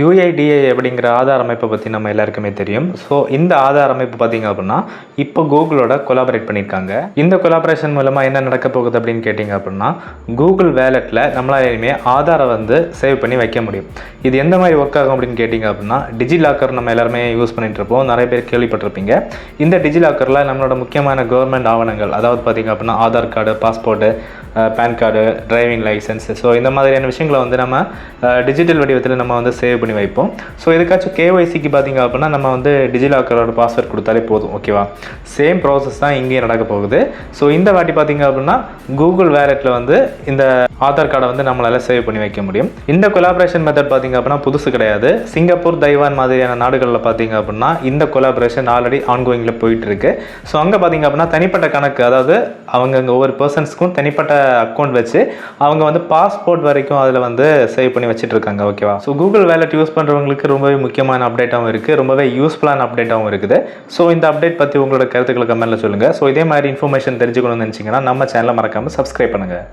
UIDAI அப்படிங்கிற ஆதார் அமைப்பை பற்றி நம்ம எல்லாருக்குமே தெரியும். ஸோ இந்த ஆதார் அமைப்பு பார்த்திங்க அப்படின்னா இப்போ கூகுளோட கொலாபரேட் பண்ணியிருக்காங்க. இந்த கொலாபரேஷன் மூலமாக என்ன நடக்க போகுது அப்படின்னு கேட்டிங்க அப்படின்னா, கூகுள் வேலெட்டில் நம்மளால் இனிமேல் ஆதாரை வந்து சேவ் பண்ணி வைக்க முடியும். இது எந்த மாதிரி ஒர்க் ஆகும் அப்படின்னு கேட்டிங்க அப்படின்னா, டிஜிலாக்கர் நம்ம எல்லாருமே யூஸ் பண்ணிகிட்டு இருப்போம். நிறைய பேர் கேள்விப்பட்டிருப்பீங்க. இந்த டிஜிலாக்கரில் நம்மளோட முக்கியமான கவர்மெண்ட் ஆவணங்கள், அதாவது பார்த்திங்க அப்படின்னா Aadhaar card, passport, PAN card, driving licence, so இந்த மாதிரியான விஷயங்களை வந்து நம்ம டிஜிட்டல் வடிவத்தில் நம்ம வந்து சேவ் பண்ணி வைப்போம். ஸோ இதுக்காச்சும் KYCக்கு பார்த்திங்க அப்படின்னா நம்ம வந்து டிஜிலாக்கரோட பாஸ்வேர்ட் கொடுத்தாலே போதும். ஓகேவா? சேம் ப்ராசஸ் தான் இங்கேயும் நடக்க போகுது. ஸோ இந்த வாட்டி பார்த்திங்க அப்படின்னா கூகுள் வேலெட்டில் வந்து இந்த ஆதார் கார்டை வந்து நம்மளால் சேவ் பண்ணி வைக்க முடியும். இந்த கொலாபரேஷன் மெத்தட் பார்த்திங்க அப்படின்னா புதுசு கிடையாது. சிங்கப்பூர், தைவான் மாதிரியான நாடுகளில் பார்த்திங்க அப்படின்னா இந்த கொலாபரேஷன் ஆல்ரெடி ஆன்கோயிங்கில் போயிட்டு இருக்கு. ஸோ அங்கே பார்த்திங்க அப்படின்னா தனிப்பட்ட கணக்கு, அதாவது அவங்க அங்கே ஒவ்வொரு பர்சன்ஸ்க்கும் தனிப்பட்ட அக்கௌண்ட் வச்சு அவங்க வந்து பாஸ்போர்ட் வரைக்கும் அதில் வந்து சேவ் பண்ணி வச்சுட்டு இருக்காங்க. ஓகேவா? ஸோ கூகுள் வேலெட் யூஸ் பண்ணுறவங்களுக்கு ரொம்பவே முக்கியமான அப்டேட்டாகவும் இருக்குது, ரொம்பவே யூஸ்ஃபுல்லான அப்டேட்டாகவும் இருக்குது. ஸோ இந்த அப்டேட் பற்றி உங்களோட கருத்துக்களை கமெண்ட்டில் சொல்லுங்கள். ஸோ இதே மாதிரி இன்ஃபர்மேஷன் தெரிஞ்சுக்கணும்னு நினச்சிங்கன்னா நம்ம சேனலை மறக்காமல் சப்ஸ்கிரைப் பண்ணுங்கள்.